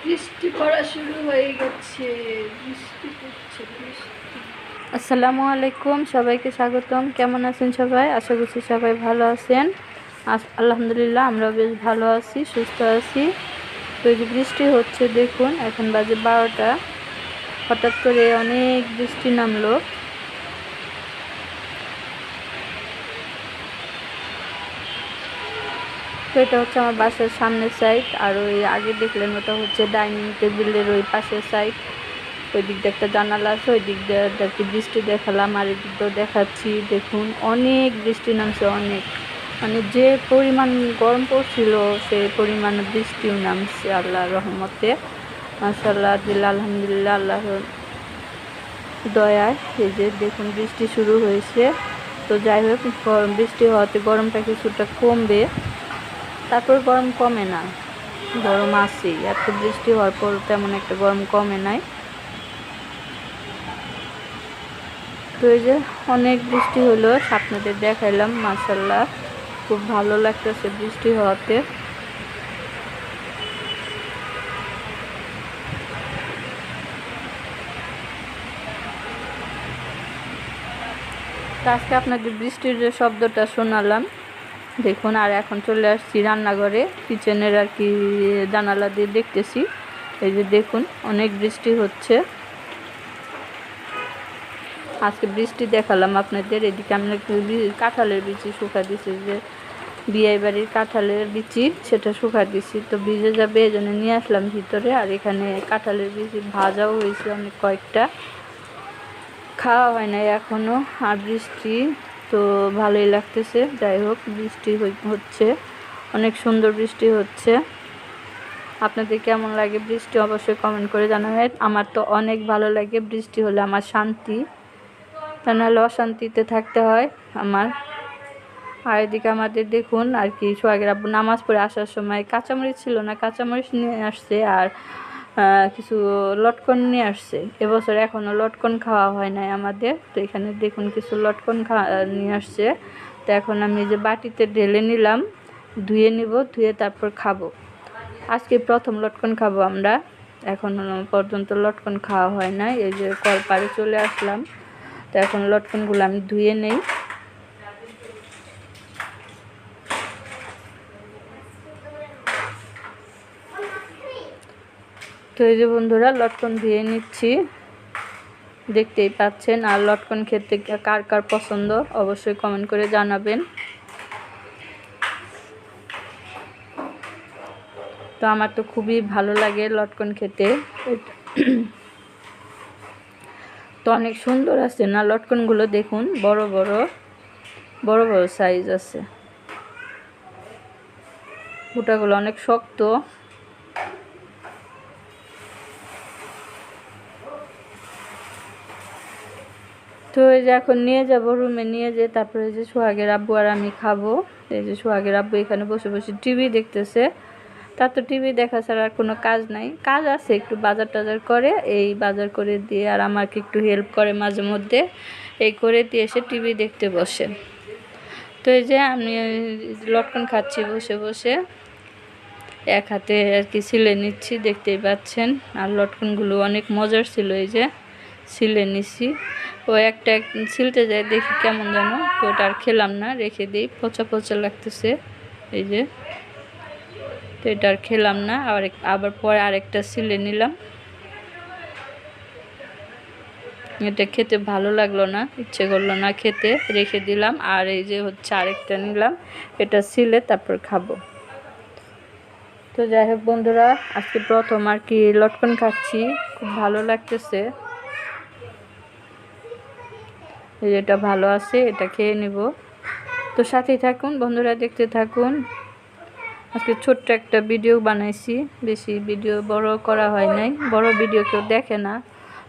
বৃষ্টি পড়া শুরু হয়ে গেছে, বৃষ্টি পড়ছে, বৃষ্টি। আসসালামু আলাইকুম, সবাইকে স্বাগতম। কেমন আছেন সবাই? আশা করছি সবাই ভালো আছেন। আলহামদুলিল্লাহ আমরাও বেশ ভালো আছি, সুস্থ আছি। তো এই যে বৃষ্টি হচ্ছে, দেখুন এখন বাজে 12টা। হঠাৎ করে অনেক বৃষ্টি নামলো। তো এটা হচ্ছে আমার বাসার সামনের সাইড, আর ওই আগে দেখলেন ওটা হচ্ছে ডাইনিং টেবিলের ওই পাশের সাইড। ওই দিক দিয়ে একটা জানালা আছে, ওই দিক দিয়ে কি বৃষ্টি দেখালাম, আর এদিক দিয়েও দেখাচ্ছি। দেখুন অনেক বৃষ্টি নামছে, অনেক, মানে যে পরিমাণ গরম পড়ছিল সেই পরিমাণ বৃষ্টিও নামছে আল্লাহর রহমতে। মাশাআল্লাহ, আলহামদুলিল্লাহ, আল্লাহর দয়ায়। এই যে দেখুন বৃষ্টি শুরু হয়েছে। তো যাই হোক, বৃষ্টি হওয়াতে গরমটা কিছুটা কমবে, তারপর গরম কমে না, গরম আসেই। এত বৃষ্টি হওয়ার পর তেমন একটা গরম কমে নাই। তো এই যে অনেক বৃষ্টি হলো, আপনাদের দেখাইলাম। মাশাআল্লাহ, খুব ভালো লাগতেছে বৃষ্টি হওয়াতে। তো আজকে আপনাদের বৃষ্টির যে শব্দটা শোনালাম, দেখুন। আর এখন চলে আসছি রান্নাঘরে, কিচেনের আর কি জানালা দিয়ে দেখতেছি। এই যে দেখুন অনেক বৃষ্টি হচ্ছে। আজকে বৃষ্টি দেখালাম আপনাদের। এদিকে আমরা কাঁঠালের বিচি শুকা দিছি, যে বিয়ে বাড়ির কাঁঠালের বিচি, সেটা শুকা দিছি। তো ভিজে যাবে এই জন্য নিয়ে আসলাম ভিতরে। আর এখানে কাঁঠালের বিচি ভাজাও হয়েছে অনেক কয়েকটা, খাওয়া হয় নাই এখনও। আর বৃষ্টি তো ভালোই লাগতেছে। যাই হোক, বৃষ্টি হচ্ছে, অনেক সুন্দর বৃষ্টি হচ্ছে। আপনাদের কেমন লাগে বৃষ্টি অবশ্যই কমেন্ট করে জানাবেন। আমার তো অনেক ভালো লাগে, বৃষ্টি হলে আমার শান্তি, তা নাহলে অশান্তিতে থাকতে হয় আমার। আর এদিকে আমাদের দেখুন আর কি, সোহাগের আব্বু নামাজ পড়ে আসার সময় কাঁচামরিচ ছিল না, কাঁচামরিচ নিয়ে আসছে, আর কিছু লটকন নিয়ে আসছে। এবছর এখনও লটকন খাওয়া হয় নাই আমাদের। তো এখানে দেখুন কিছু লটকন নিয়ে আসছে। তো এখন আমি যে বাটিতে ঢেলে নিলাম, ধুয়ে নিব, ধুয়ে তারপর খাবো। আজকে প্রথম লটকন খাবো আমরা, এখনও পর্যন্ত লটকন খাওয়া হয় না। এই যে কলপাড়ে চলে আসলাম। তো এখন লটকনগুলো আমি ধুয়ে নেই। তো এই যে বন্ধুরা, লটকন ধুয়ে নিচ্ছি, দেখতেই পাচ্ছেন। আর লটকন খেতে কার কার পছন্দ অবশ্যই কমেন্ট করে জানাবেন। তো আমার তো খুবই ভালো লাগে লটকন খেতে। তো অনেক সুন্দর আছে না লটকনগুলো, দেখুন বড় বড় বড় বড় সাইজ আছে। ফুটাগুলো অনেক শক্ত। তো এই যে এখন নিয়ে যাব রুমে, নিয়ে যেয়ে তারপরে যে সোহাগের আব্বু আর আমি খাবো। এই যে সোহাগের আব্বু এখানে বসে বসে টিভি দেখতেছে। তার তো টিভি দেখা ছাড়া আর কোনো কাজ নাই। কাজ আছে, একটু বাজার টাজার করে, এই বাজার করে দিয়ে আর আমাকে একটু হেল্প করে মাঝে মধ্যে। এই করে দিয়ে এসে টিভি দেখতে বসে। তো এই যে আমি লটকন খাচ্ছি বসে বসে, এক হাতে আর কি ছিলে নিচ্ছি, দেখতেই পাচ্ছেন। আর লটকনগুলো অনেক মজার ছিল, এই যে ছিলে নিছি। ও একটা ছিলতে যায় দেখি কেমন যেন, তো ওটা আর খেলাম না, রেখে দিই, পচা পচা লাগতেছে। এই যে, তো এটা আর খেলাম না। আবার পরে আরেকটা ছিলে নিলাম, এটা খেতে ভালো লাগলো না, ইচ্ছে করলো না খেতে, রেখে দিলাম। আর এই যে হচ্ছে আরেকটা নিলাম, এটা ছিলে তারপর খাবো। তো যাই হোক বন্ধুরা, আজকে প্রথম আর কি লটকন খাচ্ছি, খুব ভালো লাগতেছে। এটা ভালো আছে, এটা খেয়ে নিব। তো সাথেই থাকুন বন্ধুরা, দেখতে থাকুন। আজকে ছোট্ট একটা ভিডিও বানাইছি, বেশি ভিডিও বড় করা হয় নাই, বড় ভিডিও কেউ দেখে না,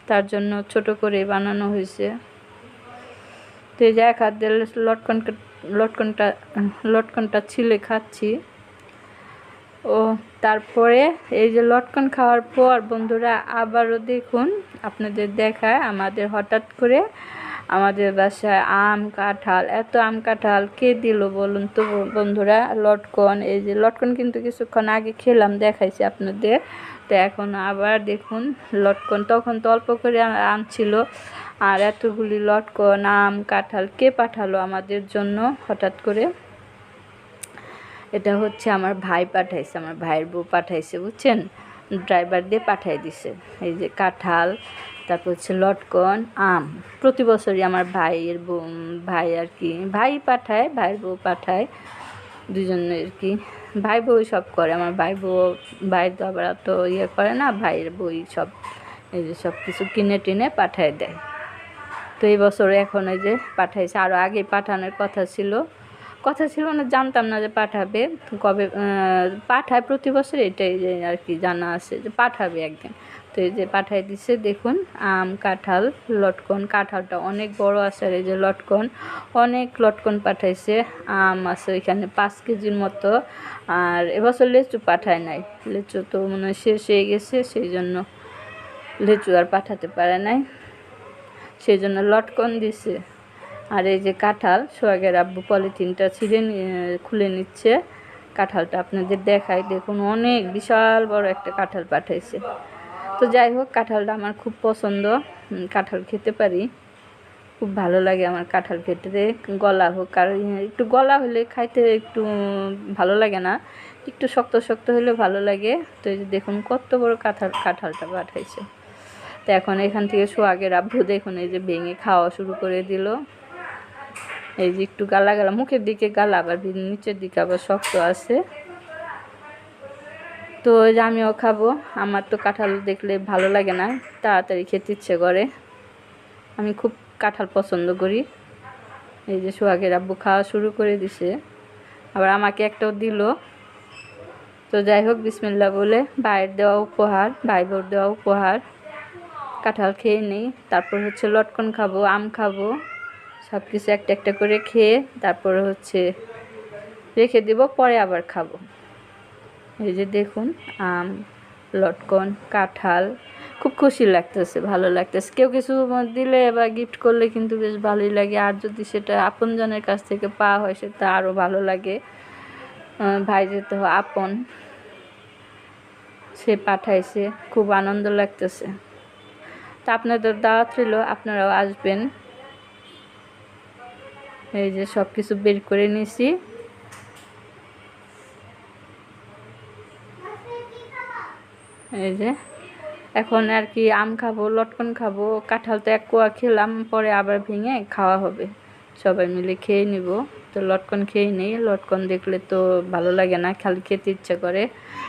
তার জন্য ছোট করে বানানো হয়েছে। তো এই যে এক হাত দিয়ে লটকনটা ছিলে খাচ্ছি। ও তারপরে এই যে লটকন খাওয়ার পর বন্ধুরা আবারও দেখুন, আপনাদের দেখায় আমাদের হঠাৎ করে আমাদের বাসায় আম কাঁঠাল, এত আম কাঁঠাল কে দিল বলুন তো বন্ধুরা। লটকন, এই যে লটকন কিন্তু কিছুক্ষণ আগে খেলাম, দেখাইছি আপনাদের। তো এখন আবার দেখুন লটকন, তখন তো অল্প করে আম ছিল, আর এতগুলি লটকন আম কাঁঠাল কে পাঠালো আমাদের জন্য হঠাৎ করে? এটা হচ্ছে আমার ভাই পাঠাইছে, আমার ভাইয়ের বউ পাঠাইছে বুঝছেন, ড্রাইভার দিয়ে পাঠাই দিছে। এই যে কাঁঠাল, তারপর হচ্ছে লটকন আম। প্রতি বছরই আমার ভাইয়ের বউ, ভাই আর কি, ভাই পাঠায়, ভাইয়ের বউ পাঠায়, দুজনের আর কি, ভাই বউ সব করে। আমার ভাই বউ, ভাই তো আবার তো ইয়ে করে না, ভাইয়ের বই সব এই যে সব কিছু কিনে টিনে পাঠায় দেয়। তো এই বছর এখন এই যে পাঠাইছে, আরও আগে পাঠানোর কথা ছিল না, জানতাম না যে পাঠাবে কবে, পাঠায় প্রতি বছর, এটাই যে আর কি জানা আছে যে পাঠাবে একদিন। তো এই যে পাঠাই দিছে দেখুন আম কাঁঠাল লটকন। কাঁঠালটা অনেক বড় আছে, আর এই যে লটকন, অনেক লটকন পাঠাইছে। আম আছে ওইখানে 5 কেজির মতো। আর এবছর লিচু পাঠায় নাই, লিচু তো মনে হয় শেষ হয়ে গেছে, সেই জন্য লিচু আর পাঠাতে পারে নাই, সেই জন্য লটকন দিছে। আর এই যে কাঁঠাল, সোহাগের আব্বু পলিথিনটা খুলে নিচ্ছে। কাঁঠালটা আপনাদের দেখাই, দেখুন অনেক বিশাল বড় একটা কাঁঠাল পাঠাইছে। তো যাই হোক, কাঁঠালটা আমার খুব পছন্দ, কাঁঠাল খেতে পারি, খুব ভালো লাগে আমার কাঁঠাল খেতে। গলা হোক, আর একটু গলা হলে খাইতে একটু ভালো লাগে না, একটু শক্ত শক্ত হলে ভালো লাগে। তো এই যে দেখুন কত বড় কাঁঠালটা পাঠাইছে। তো এখন এখান থেকে সোহাগের আব্বু দেখুন এই যে ভেঙে খাওয়া শুরু করে দিল। এই যে একটু গালা গালা, মুখের দিকে গালা, আবার নিচের দিকে আবার শক্ত আছে। তো এই যে আমিও খাবো, আমার তো কাঁঠাল দেখলে ভালো লাগে না, তাড়াতাড়ি খেতে ইচ্ছে করে, আমি খুব কাঁঠাল পছন্দ করি। এই যে সোহাগের আব্বু খাওয়া শুরু করে দিছে, আবার আমাকে একটাও দিল। তো যাই হোক, বিসমিল্লাহ বলে ভাইয়ের দেওয়া উপহার, ভাই বোর দেওয়া উপহার, কাঁঠাল খেয়ে নিই, তারপর হচ্ছে লটকন খাবো, আম খাবো, সব কিছু একটা একটা করে খেয়ে তারপর হচ্ছে রেখে দেব, পরে আবার খাবো। এই যে দেখুন আম লটকন কাঁঠাল, খুব খুশি লাগতেছে, ভালো লাগতেছে। কেউ কিছু দিলে বা গিফট করলে কিন্তু বেশ ভালোই লাগে, আর যদি সেটা আপনজনের কাছ থেকে পাওয়া হয় সেটা আরও ভালো লাগে। ভাই যেহেতু আপন, সে পাঠাইছে, খুব আনন্দ লাগতেছে। তা আপনাদের দাওয়াত রইল, আপনারাও আসবেন। এই যে সব কিছু বের করে নিয়েছি। এই যে এখন আর কি আম খাবো, লটকন খাবো, কাঁঠাল তো এক কোয়া খেলাম, পরে আবার ভেঙে খাওয়া হবে, সবাই মিলে খেয়ে নিব। তো লটকন খেয়ে নেই, লটকন দেখলে তো ভালো লাগে না, খালি খেতে ইচ্ছা করে।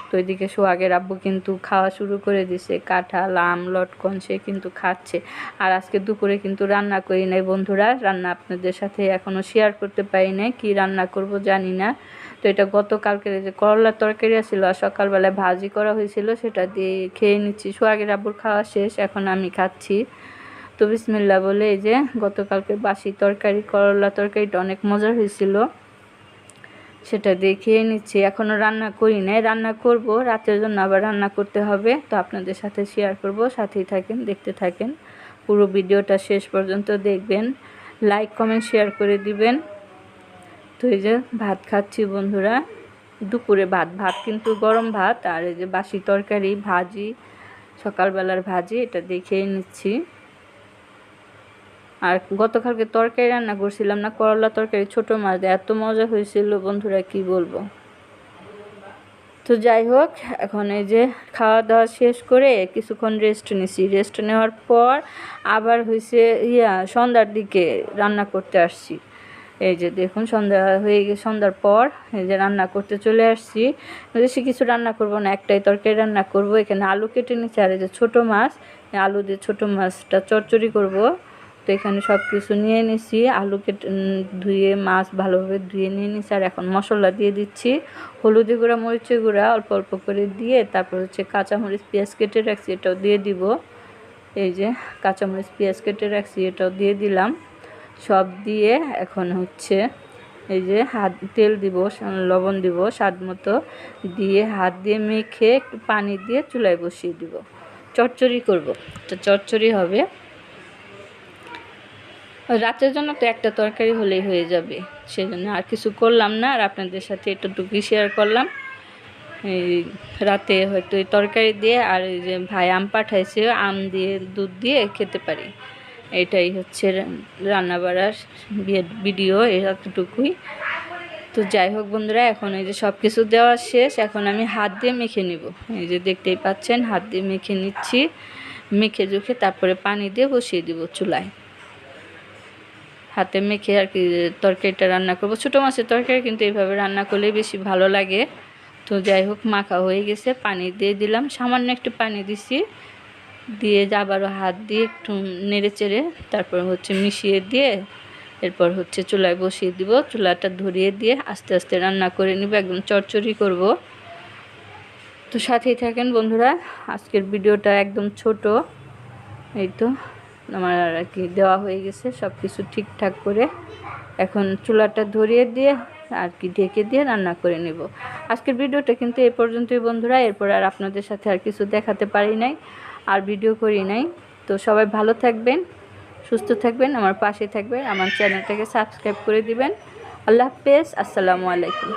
তো ওইদিকে সোহাগের আব্বু কিন্তু খাওয়া শুরু করে দিছে, কাঁঠাল আম লটকন সে কিন্তু খাচ্ছে। আর আজকে দুপুরে কিন্তু রান্না করি নাই বন্ধুরা, রান্না আপনাদের সাথে এখনও শেয়ার করতে পারি নাই, কি রান্না করব জানি না। তো এটা গতকালকের যে করলার তরকারি ছিল, আর সকালবেলায় ভাজি করা হয়েছিল, সেটা দিয়ে খেয়ে নিচ্ছি। সোহাগের আব্বুর খাওয়া শেষ, এখন আমি খাচ্ছি। তো বিসমিল্লাহ বলে এই যে গতকালকে বাসি তরকারি, করলা তরকারিটা অনেক মজার হয়েছিল, সেটা দিয়ে খেয়ে নিচ্ছি। এখনও রান্না করি নাই, রান্না করব, রাতের জন্য আবার রান্না করতে হবে। তো আপনাদের সাথে শেয়ার করব, সাথেই থাকেন, দেখতে থাকেন, পুরো ভিডিওটা শেষ পর্যন্ত দেখবেন, লাইক কমেন্ট শেয়ার করে দিবেন। তো এই যে ভাত খাচ্ছি বন্ধুরা, দুপুরে ভাত কিন্তু গরম ভাত, আর এই যে বাসি তরকারি ভাজি, সকালবেলার ভাজি, এটা দিয়ে খেয়ে নিচ্ছি। আর গতকালকে তরকারি রান্না করছিলাম না, করলা তরকারি ছোট মাছ দিয়ে, এত মজা হয়েছিল বন্ধুরা কি বলবো। তো যাই হোক, এখন এই যে খাওয়া দাওয়া শেষ করে কিছুক্ষণ রেস্ট নিছি, রেস্ট নেওয়ার পর আবার হয়েছে সন্ধ্যার দিকে রান্না করতে আসছি। এই যে দেখুন সন্ধ্যা হয়ে গেছে, সন্ধ্যার পর এই যে রান্না করতে চলে আসছি। বেশি কিছু রান্না করব না, একটাই তরকারি রান্না করব। এখানে আলু কেটে নিচ্ছি, আর এই যে ছোটো মাছ, আলু দিয়ে ছোটো মাছটা চচ্চড়ি করব। তো এখানে সব কিছু নিয়ে নিছি, আলু কেটে ধুয়ে মাছ ভালোভাবে ধুয়ে নিয়ে নিছি। আর এখন মশলা দিয়ে দিচ্ছি, হলুদি গুঁড়া মরিচের গুঁড়া অল্প অল্প করে দিয়ে, তারপর হচ্ছে কাঁচামরিচ পেঁয়াজ কেটে রাখছি, এটাও দিয়ে দিব। এই যে কাঁচামরিচ পেঁয়াজ কেটে রাখছি, এটাও দিয়ে দিলাম। সব দিয়ে এখন হচ্ছে এই যে তেল দিব, লবণ দিব স্বাদ মতো, দিয়ে হাত দিয়ে মেখে একটু পানি দিয়ে চুলায় বসিয়ে দিব। চচ্চড়ি করব, এটা চচ্চড়ি হবে। রাতের জন্য তো একটা তরকারি হলেই হয়ে যাবে, সেই জন্য আর কিছু করলাম না। আর আপনাদের সাথে এতটুকু শেয়ার করলাম। এই রাতে হয়তো এই তরকারি দিয়ে আর এই যে ভাই আম পাঠাইছে, আম দিয়ে দুধ দিয়ে খেতে পারি। এটাই হচ্ছে রান্না বাড়ার ভিডিও, এতটুকুই। তো যাই হোক বন্ধুরা, এখন এই যে সব কিছু দেওয়া শেষ, এখন আমি হাত দিয়ে মেখে নিব। এই যে দেখতেই পাচ্ছেন, হাত দিয়ে মেখে নিচ্ছি। মেখে জুখে তারপরে পানি দিয়ে বসিয়ে দিব চুলায়। হাতে মেখে আর কি তরকারিটা রান্না করব। ছোটো মাছের তরকারি কিন্তু এইভাবে রান্না করলে বেশি ভালো লাগে। তো যাই হোক, মাখা হয়ে গেছে, পানি দিয়ে দিলাম, সামান্য একটু পানি দিছি, দিয়ে আবারও হাত দিয়ে একটু নেড়ে চেড়ে তারপর হচ্ছে মিশিয়ে দিয়ে এরপর হচ্ছে চুলায় বসিয়ে দিব। চুলাটা ধরিয়ে দিয়ে আস্তে আস্তে রান্না করে নিব, একদম চড়চড়ি করব। তো সাথেই থাকেন বন্ধুরা। আজকের ভিডিওটা একদম ছোট। এই তো আমার আর কি দেওয়া হয়ে গেছে সব কিছু ঠিকঠাক করে। এখন চুলাটা ধরিয়ে দিয়ে আর কি ঢেকে দিয়ে রান্না করে নেব। আজকের ভিডিওটা কিন্তু এই পর্যন্তই বন্ধুরা। এরপর আর আপনাদের সাথে আর কিছু দেখাতে পারি নাই, আর ভিডিও করি নাই। তো সবাই ভালো থাকবেন, সুস্থ থাকবেন, আমার পাশে থাকবেন, আমার চ্যানেলটাকে সাবস্ক্রাইব করে দিবেন। আল্লাহ হাফেজ, আসসালামু আলাইকুম।